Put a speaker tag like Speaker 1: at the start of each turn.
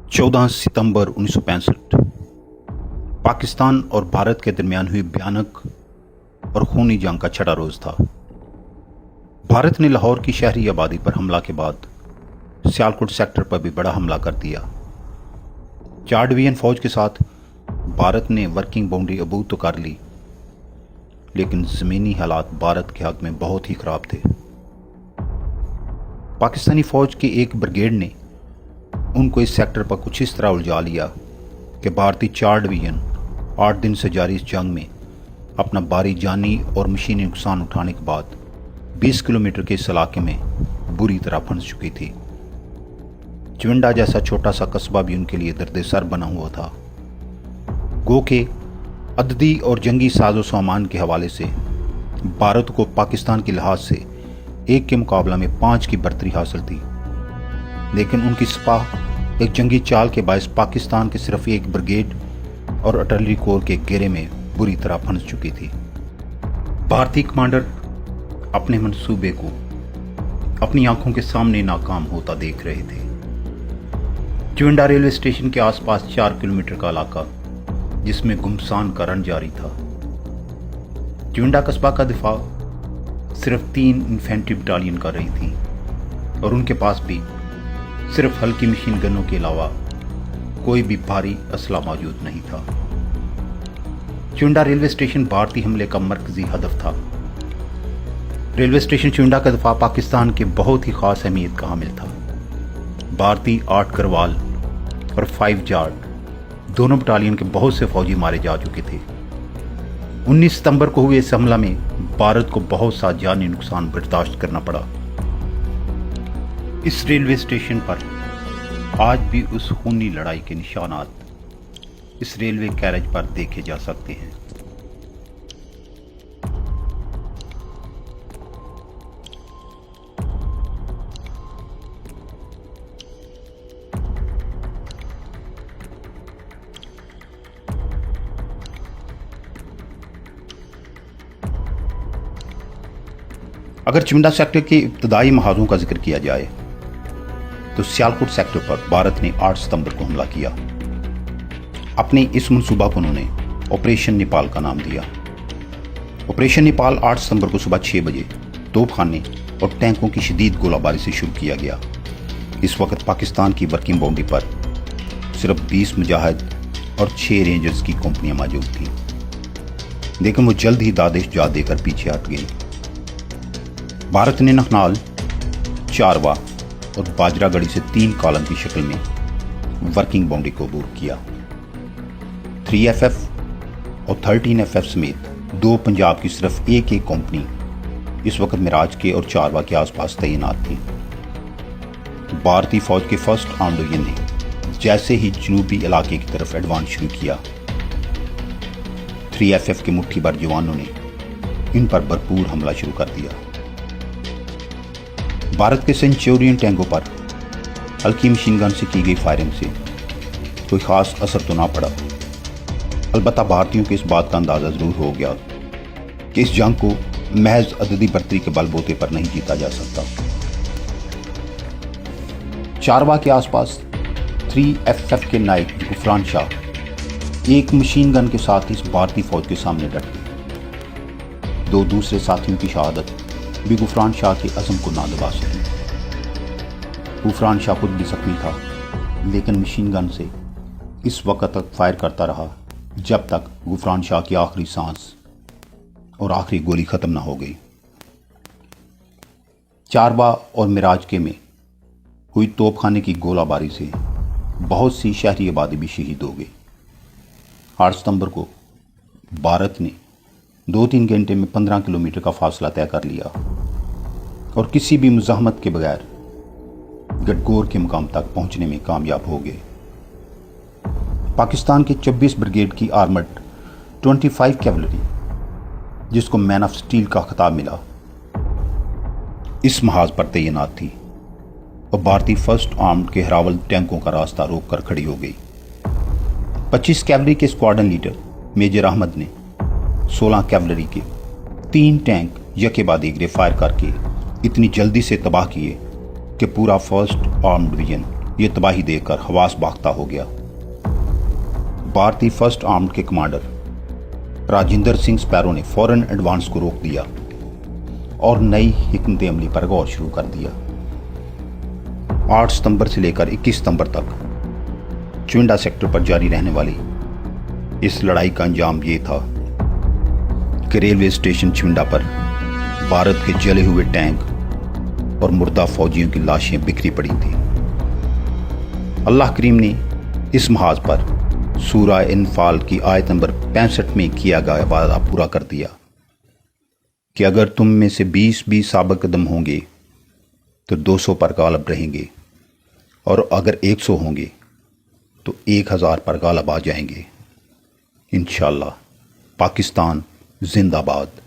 Speaker 1: 14 सितंबर 1965 पाकिस्तान और भारत के दरमियान हुई भयानक और खूनी जंग का छठा रोज था। भारत ने लाहौर की शहरी आबादी पर हमला के बाद सियालकोट सेक्टर पर भी बड़ा हमला कर दिया। 4 डिवीजन फौज के साथ भारत ने वर्किंग बाउंड्री अबूर तो कर ली, लेकिन ज़मीनी हालात भारत के हक में बहुत ही खराब थे। पाकिस्तानी फौज की एक ब्रिगेड ने उनको इस सेक्टर पर कुछ इस तरह उलझा लिया कि भारतीय 4 डिवीजन 8 दिन से जारी इस जंग में अपना भारी जानी और मशीनी नुकसान उठाने के बाद 20 किलोमीटर के इस इलाके में बुरी तरह फंस चुकी थी। चिविंडा जैसा छोटा सा कस्बा भी उनके लिए दर्द सर बना हुआ था। गो के अददी और जंगी साजो सामान के हवाले से भारत को पाकिस्तान के लिहाज से 1 के मुकाबला में 5 की बढ़तरी हासिल थी, लेकिन उनकी सिपाह एक जंगी चाल के बायस पाकिस्तान के सिर्फ एक ब्रिगेड और आर्टिलरी कोर के घेरे में बुरी तरह फंस चुकी थी। भारतीय कमांडर अपने मंसूबे को अपनी आंखों के सामने नाकाम होता देख रहे थे। चिविंडा रेलवे स्टेशन के आसपास 4 किलोमीटर का इलाका जिसमें गुमसान का रण जारी था। चिविंडा कस्बा का दिफा सिर्फ 3 इन्फेंट्री बटालियन कर रही थी और उनके पास भी सिर्फ हल्की मशीन गनों के अलावा कोई भी भारी असला मौजूद नहीं था। चिविंडा रेलवे स्टेशन भारतीय हमले का मरकजी हदफ था। रेलवे स्टेशन चिविंडा का दफा पाकिस्तान के बहुत ही खास अहमियत का हामिल था। भारतीय 8 गरवाल और 5 जाट दोनों बटालियन के बहुत से फौजी मारे जा चुके थे। 19 सितंबर को हुए इस हमला में भारत को बहुत सा जानी नुकसान बर्दाश्त करना पड़ा। इस रेलवे स्टेशन पर आज भी उस खूनी लड़ाई के निशानात इस रेलवे कैरेज पर देखे जा सकते हैं। अगर चिविंडा सेक्टर के इब्तदाई महाजों का जिक्र किया जाए तो सियालकोट सेक्टर पर भारत ने 8 सितंबर को हमला किया। अपने इस मंसूबा को उन्होंने ऑपरेशन नेपाल का नाम दिया। ऑपरेशन नेपाल 8 सितंबर को सुबह 6 बजे तोपखाने और टैंकों की शदीद गोलाबारी से शुरू किया गया। इस वक्त पाकिस्तान की वर्किंग बाउंड्री पर सिर्फ 20 मुजाहिद और 6 रेंजर्स की कंपनियां मौजूद थीं, लेकिन वो जल्द ही दादेश जा देकर पीछे हट गई। भारत ने नखनाल, चारवा और बाजरागढ़ी से 3 कॉलम की शक्ल में वर्किंग बाउंड्री को अबूर किया। 3FF और 13FF समेत 2 पंजाब की सिर्फ एक कंपनी इस वक्त मिराज के और चारवा के आसपास तैनात थी। भारतीय फौज के फर्स्ट आर्म्ड डिवीजन ने जैसे ही जनूबी इलाके की तरफ एडवांस शुरू किया, 3FF के मुट्ठी भर जवानों ने इन पर भरपूर हमला शुरू कर दिया। भारत के सेंचुरियन टैंकों पर हल्की मशीन गन से की गई फायरिंग से कोई खास असर तो ना पड़ा। अलबत्ता भारतीयों को इस बात का अंदाजा जरूर हो गया कि इस जंग को महज अददी बढ़तरी के बलबूते पर नहीं जीता जा सकता। चारवा के आसपास 3FF के नायक गुफरान शाह एक मशीन गन के साथ इस भारतीय फौज के सामने डट गए। 2 दूसरे साथियों की शहादत भी गुफरान शाह के अज़म को ना दबा सकी। गुफरान शाह खुद भी जख्मी था, लेकिन मशीन गन से इस वक्त तक फायर करता रहा जब तक गुफरान शाह की आखिरी सांस और आखिरी गोली खत्म ना हो गई। चारबा और मिराजके में हुई तोपखाने की गोलाबारी से बहुत सी शहरी आबादी भी शहीद हो गई। 8 सितंबर को भारत ने 2-3 घंटे में 15 किलोमीटर का फासला तय कर लिया और किसी भी मुज़ाहमत के बगैर गटगोर के मुकाम तक पहुंचने में कामयाब हो गए। पाकिस्तान के 26 ब्रिगेड की आर्मर्ड 25 कैवलरी, जिसको मैन ऑफ स्टील का खिताब मिला, इस महाज पर तैनात थी और भारतीय फर्स्ट आर्म्ड के हरावल टैंकों का रास्ता रोककर खड़ी हो गई। 25 कैवलरी के स्क्वाड्रन लीडर मेजर अहमद ने 16 कैवलरी के 3 टैंक यके बाद एक फायर करके इतनी जल्दी से तबाह किए कि पूरा फर्स्ट आर्म्ड डिवीजन یہ تباہی دیکھ کر حواس باختہ ہو گیا۔ بھارتی فرسٹ آرمڈ کے کمانڈر راجندر سنگھ سپیرو نے فوراً ایڈوانس کو روک دیا اور نئی حکمت عملی پر غور شروع کر دیا۔ 8 ستمبر سے لے کر 21 ستمبر تک چونڈا سیکٹر پر جاری رہنے والی اس لڑائی کا انجام یہ تھا کہ ریلوے اسٹیشن چونڈا پر بھارت کے جلے ہوئے ٹینک اور مردہ فوجیوں کی لاشیں بکھری پڑی تھیں۔ اللہ کریم نے اس محاذ پر سورہ انفال کی آیت نمبر 65 میں کیا گیا وعدہ پورا کر دیا کہ اگر تم میں سے 20 بھی ثابت قدم ہوں گے تو 200 پر غالب رہیں گے، اور اگر 100 ہوں گے تو 1000 پر غالب آ جائیں گے۔ انشاءاللہ۔ پاکستان زندہ باد۔